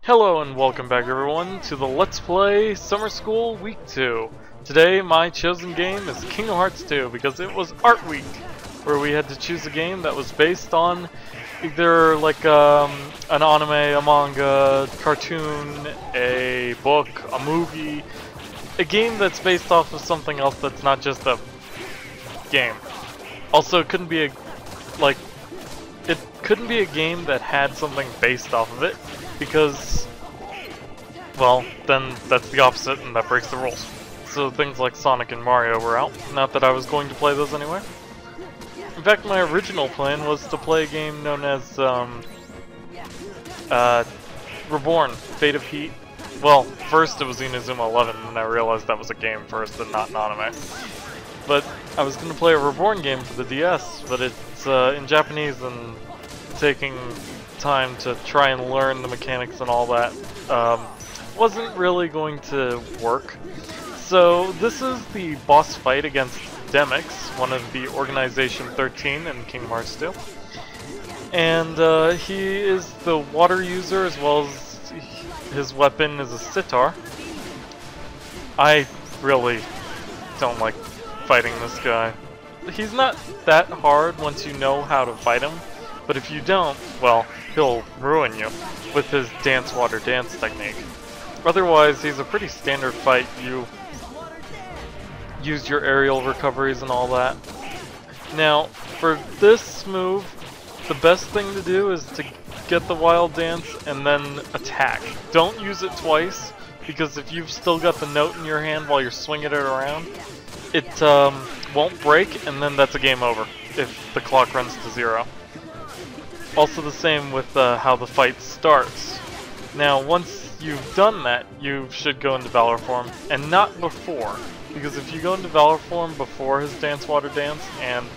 Hello and welcome back everyone to the Let's Play Summer School Week 2. Today my chosen game is Kingdom Hearts 2 because it was Art Week, where we had to choose a game that was based on either like an anime, a manga, cartoon, a book, a movie, a game that's based off of something else that's not just a game. Also, it couldn't be a game that had something based off of it, because, well, then that's the opposite and that breaks the rules. So things like Sonic and Mario were out. Not that I was going to play those anyway. In fact, my original plan was to play a game known as Reborn, Fate of Heat. Well, first it was Inazuma 11, and I realized that was a game first and not an anime. But I was going to play a Reborn game for the DS, but it's in Japanese, and taking time to try and learn the mechanics and all that wasn't really going to work. So this is the boss fight against Demyx, one of the Organization 13 in Kingdom Hearts 2. And he is the water user, as well as his weapon is a sitar. I really don't like fighting this guy. He's not that hard once you know how to fight him, but if you don't, well, he'll ruin you with his dance water dance technique. Otherwise, he's a pretty standard fight. You use your aerial recoveries and all that. Now, for this move, the best thing to do is to get the wild dance and then attack. Don't use it twice, because if you've still got the note in your hand while you're swinging it around, it won't break, and then that's a game over if the clock runs to 0. Also the same with how the fight starts. Now, once you've done that, you should go into Valor form, and not before. Because if you go into Valor form before his Dance Water Dance, and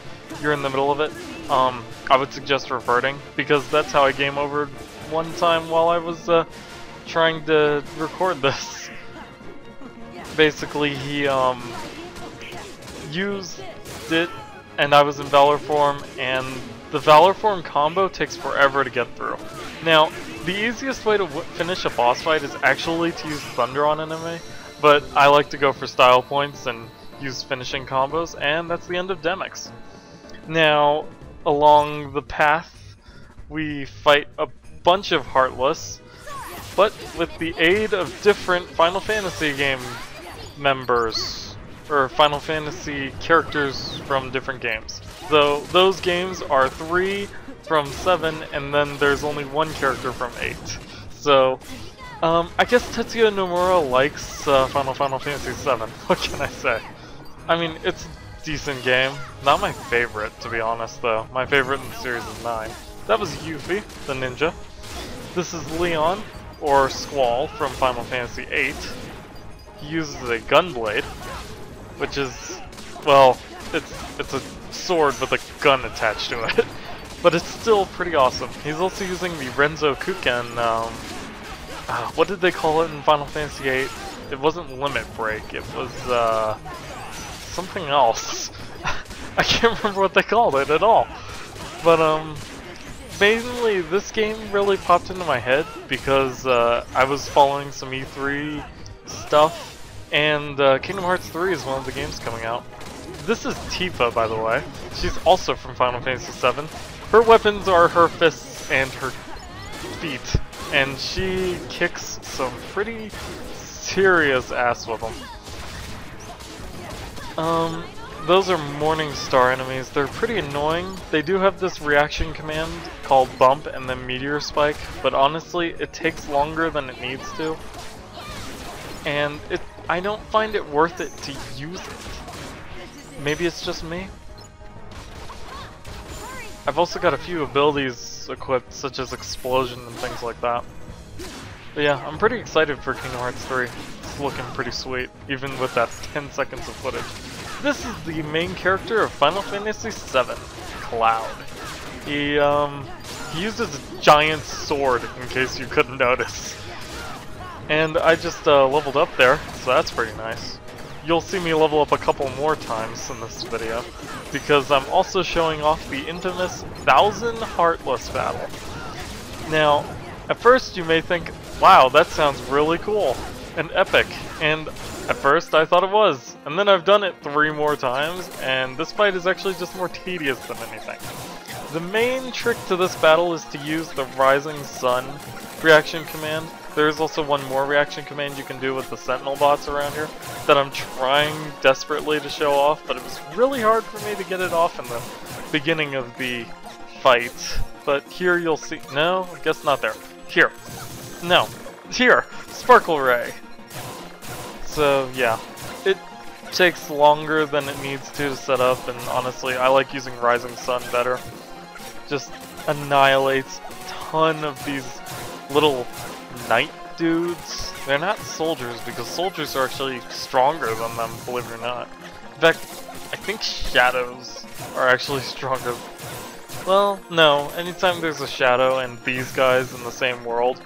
you're in the middle of it, I would suggest reverting, because that's how I game over one time while I was trying to record this. Basically, he used it, and I was in Valor form, and the Valor form combo takes forever to get through. Now, the easiest way to finish a boss fight is actually to use Thunder on enemy, but I like to go for style points and use finishing combos, and that's the end of Demyx. Now, along the path, we fight a bunch of Heartless, but with the aid of different Final Fantasy game members, or Final Fantasy characters from different games. So those games are 3 from 7, and then there's only 1 character from 8. So, I guess Tetsuya Nomura likes Final Fantasy 7. What can I say? I mean, it's a decent game. Not my favorite, to be honest, though. My favorite in the series is 9. That was Yuffie, the ninja. This is Leon, or Squall, from Final Fantasy 8. He uses a Gunblade, which is, well, it's a sword with a gun attached to it, but it's still pretty awesome. He's also using the Renzo Kuken, what did they call it in Final Fantasy VIII? It wasn't Limit Break, it was something else. I can't remember what they called it at all. But mainly this game really popped into my head because I was following some E3 stuff, and Kingdom Hearts 3 is one of the games coming out. This is Tifa, by the way. She's also from Final Fantasy VII. Her weapons are her fists and her feet, and she kicks some pretty serious ass with them. Those are Morning Star enemies. They're pretty annoying. They do have this reaction command called Bump and then Meteor Spike, but honestly, it takes longer than it needs to. And I don't find it worth it to use it. Maybe it's just me? I've also got a few abilities equipped, such as Explosion and things like that. But yeah, I'm pretty excited for Kingdom Hearts 3. It's looking pretty sweet, even with that 10 seconds of footage. This is the main character of Final Fantasy VII, Cloud. He uses a giant sword, in case you couldn't notice. And I just leveled up there, so that's pretty nice. You'll see me level up a couple more times in this video, because I'm also showing off the infamous 1000 Heartless battle. Now, at first you may think, wow, that sounds really cool and epic. And at first I thought it was, and then I've done it 3 more times, and this fight is actually just more tedious than anything. The main trick to this battle is to use the Rising Sun reaction command. There's also one more reaction command you can do with the Sentinel bots around here that I'm trying desperately to show off, but it was really hard for me to get it off in the beginning of the fight. But here you'll see, no, I guess not there. Here, no, here, Sparkle Ray. So yeah, it takes longer than it needs to set up, and honestly I like using Rising Sun better. Just annihilates a ton of these little knight dudes. They're not soldiers, because soldiers are actually stronger than them, believe it or not. In fact, I think shadows are actually stronger. Well, no, anytime there's a shadow and these guys in the same world,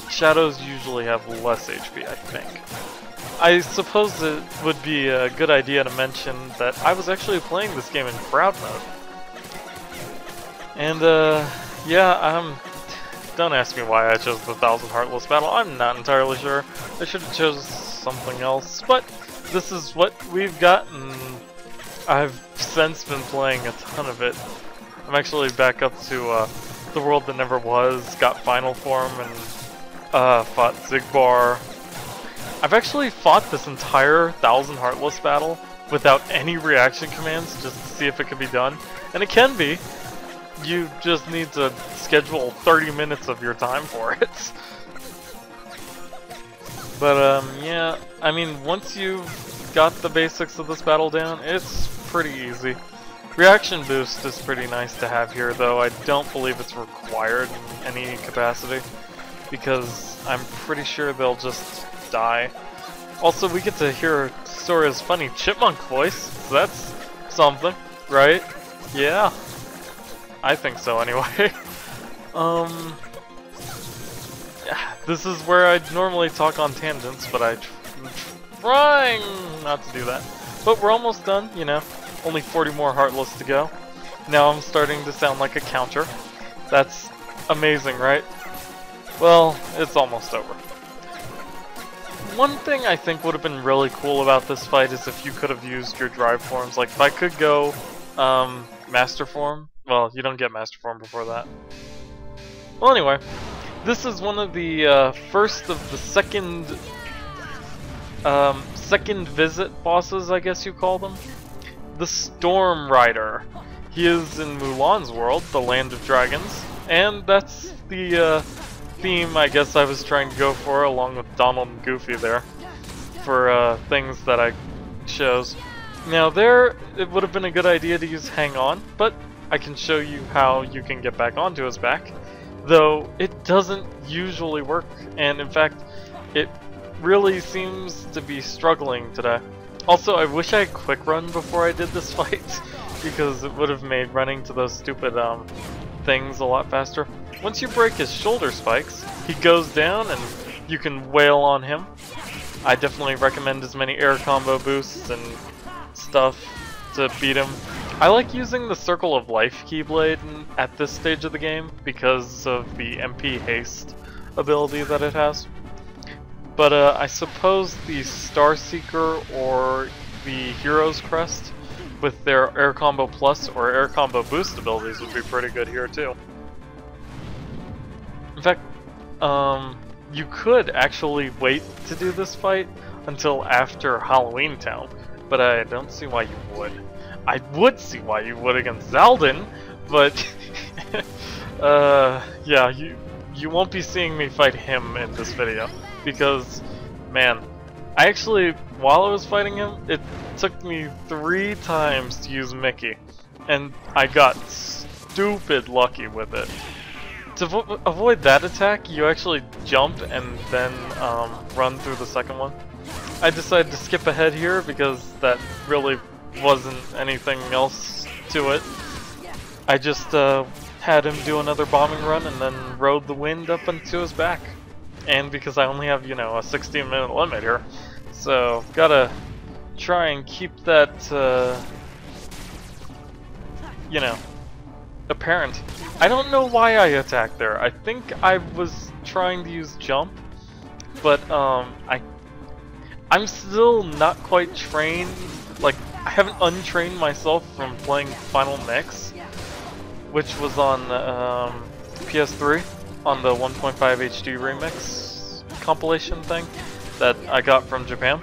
shadows usually have less HP, I think. I suppose it would be a good idea to mention that I was actually playing this game in crowd mode. And, yeah, don't ask me why I chose the 1000 Heartless battle. I'm not entirely sure. I should have chose something else, but this is what we've got, and I've since been playing a ton of it. I'm actually back up to the world that never was, got final form, and fought Xigbar. I've actually fought this entire 1000 Heartless battle without any reaction commands, just to see if it could be done, and it can be. You just need to schedule 30 minutes of your time for it. But yeah, I mean, once you've got the basics of this battle down, it's pretty easy. Reaction boost is pretty nice to have here, though I don't believe it's required in any capacity, because I'm pretty sure they'll just die. Also, we get to hear Sora's funny chipmunk voice, so that's something, right? Yeah. I think so, anyway. This is where I'd normally talk on tangents, but I'm trying not to do that. But we're almost done, you know. Only 40 more Heartless to go. Now I'm starting to sound like a counter. That's amazing, right? Well, it's almost over. One thing I think would have been really cool about this fight is if you could have used your drive forms. Like, if I could go Master Form. Well, you don't get Master Form before that. Well, anyway, this is one of the first of the second visit bosses, I guess you call them. The Storm Rider. He is in Mulan's world, the Land of Dragons, and that's the theme I guess I was trying to go for, along with Donald and Goofy there, for things that I chose. Now there, it would have been a good idea to use Hang On, but I can show you how you can get back onto his back, though it doesn't usually work, and in fact, it really seems to be struggling today. Also, I wish I had quick run before I did this fight, because it would have made running to those stupid things a lot faster. Once you break his shoulder spikes, he goes down and you can wail on him. I definitely recommend as many air combo boosts and stuff to beat him. I like using the Circle of Life Keyblade at this stage of the game because of the MP haste ability that it has. But I suppose the Star Seeker or the Hero's Crest with their Air Combo Plus or Air Combo Boost abilities would be pretty good here too. In fact, you could actually wait to do this fight until after Halloween Town, but I don't see why you would. I would see why you would against Zaldin, but yeah, you won't be seeing me fight him in this video, because, man, I actually, while I was fighting him, it took me 3 times to use Mickey, and I got stupid lucky with it. To avoid that attack, you actually jump and then run through the second one. I decided to skip ahead here because that really wasn't anything else to it. I just had him do another bombing run and then rode the wind up into his back. And because I only have, you know, a 16-minute limit here, so gotta try and keep that, you know, apparent. I don't know why I attacked there. I think I was trying to use jump, but I'm still not quite trained. Like, I haven't untrained myself from playing Final Mix, which was on PS3 on the 1.5 HD remix compilation thing that I got from Japan.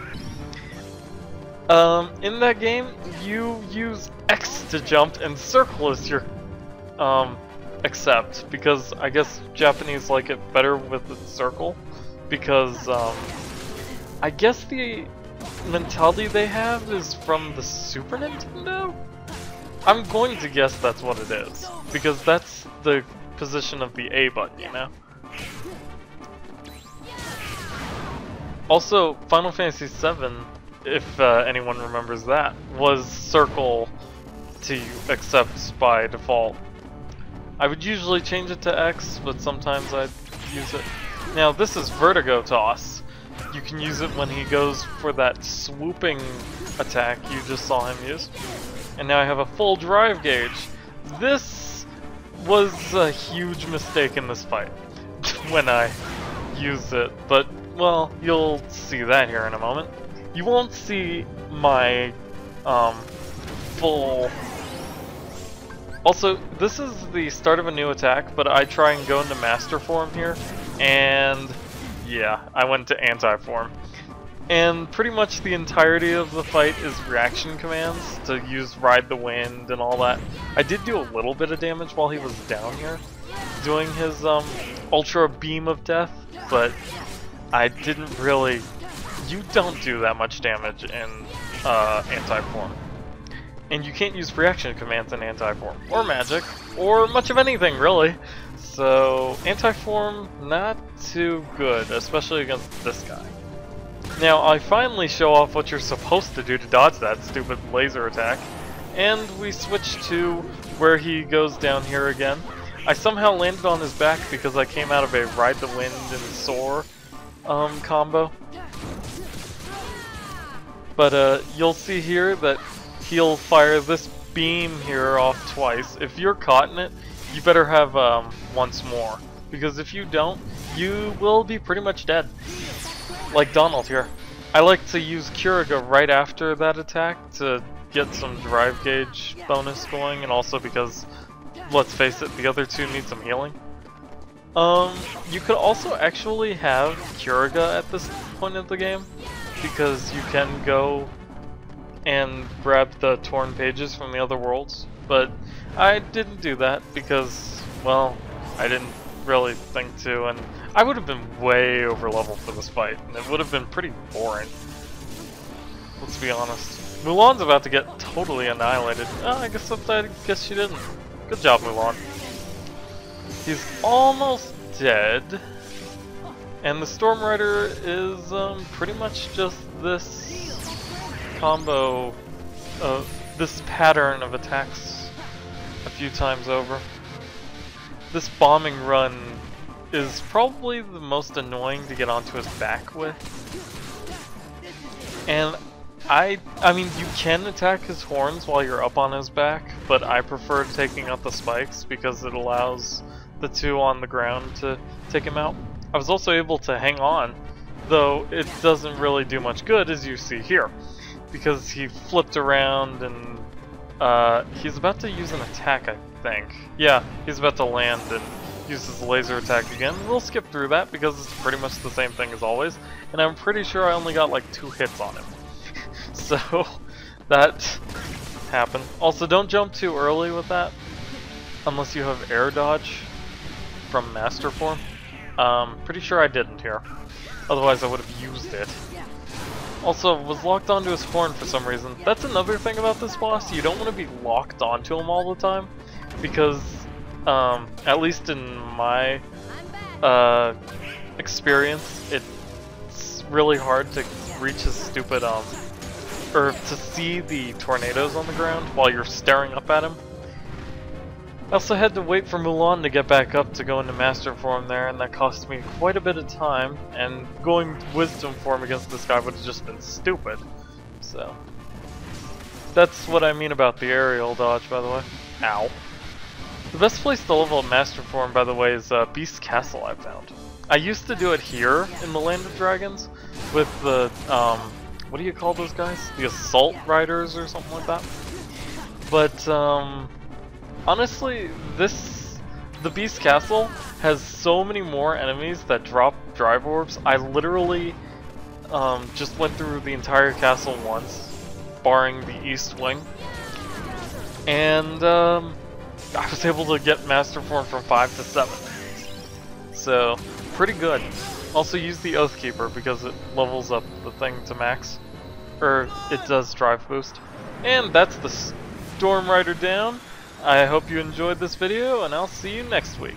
In that game, you use X to jump and circle is your accept, because I guess Japanese like it better with the circle, because I guess the mentality they have is from the Super Nintendo? I'm going to guess that's what it is, because that's the position of the A button, you know? Also, Final Fantasy VII, if anyone remembers that, was circle to accept by default. I would usually change it to X, but sometimes I'd use it. Now this is Vertigo Toss. You can use it when he goes for that swooping attack you just saw him use. And now I have a full drive gauge. This was a huge mistake in this fight when I used it, but well, you'll see that here in a moment. You won't see my full... Also, this is the start of a new attack, but I try and go into Master Form here, and yeah, I went to Anti-Form. And pretty much the entirety of the fight is reaction commands to use Ride the Wind and all that. I did do a little bit of damage while he was down here, doing his Ultra Beam of Death, but I didn't really... You don't do that much damage in Anti-Form. And you can't use reaction commands in Anti-Form, or magic, or much of anything, really. So, Anti-Form, not too good, especially against this guy. Now, I finally show off what you're supposed to do to dodge that stupid laser attack, and we switch to where he goes down here again. I somehow landed on his back because I came out of a Ride the Wind and Soar combo. But you'll see here that he'll fire this beam here off twice. If you're caught in it, you better have once more, because if you don't, you will be pretty much dead. Like Donald here. I like to use Curaga right after that attack to get some drive gauge bonus going, and also because, let's face it, the other two need some healing. You could also actually have Curaga at this point of the game, because you can go and grab the torn pages from the other worlds, but I didn't do that because, well, I didn't really think to, and I would have been way over leveled for this fight, and it would have been pretty boring. Let's be honest. Mulan's about to get totally annihilated. Oh, I guess she didn't. Good job, Mulan. He's almost dead, and the Storm Rider is pretty much just this combo, this pattern of attacks a few times over. This bombing run is probably the most annoying to get onto his back with. And I mean, you can attack his horns while you're up on his back, but I prefer taking out the spikes because it allows the two on the ground to take him out. I was also able to hang on, though it doesn't really do much good, as you see here, because he flipped around and he's about to use an attack, I think. Yeah, he's about to land and use his laser attack again. We'll skip through that because it's pretty much the same thing as always, and I'm pretty sure I only got like 2 hits on him. So that happened. Also, don't jump too early with that, unless you have air dodge from Master Form. Pretty sure I didn't here. Otherwise I would have used it. Also, was locked onto his horn for some reason. That's another thing about this boss. You don't want to be locked onto him all the time, because at least in my experience, it's really hard to reach his stupid or to see the tornadoes on the ground while you're staring up at him. I also had to wait for Mulan to get back up to go into Master Form there, and that cost me quite a bit of time, and going Wisdom Form against this guy would have just been stupid. So, that's what I mean about the aerial dodge, by the way. Ow. The best place to level up Master Form, by the way, is Beast Castle, I found. I used to do it here in the Land of Dragons with the, what do you call those guys? The Assault Riders or something like that. But, honestly, the Beast Castle has so many more enemies that drop Drive Orbs. I literally just went through the entire castle once, barring the East Wing. And I was able to get Master Form from 5 to 7. So, pretty good. Also use the Oathkeeper because it levels up the thing to max. Or, it does drive boost. And that's the Storm Rider down. I hope you enjoyed this video, and I'll see you next week.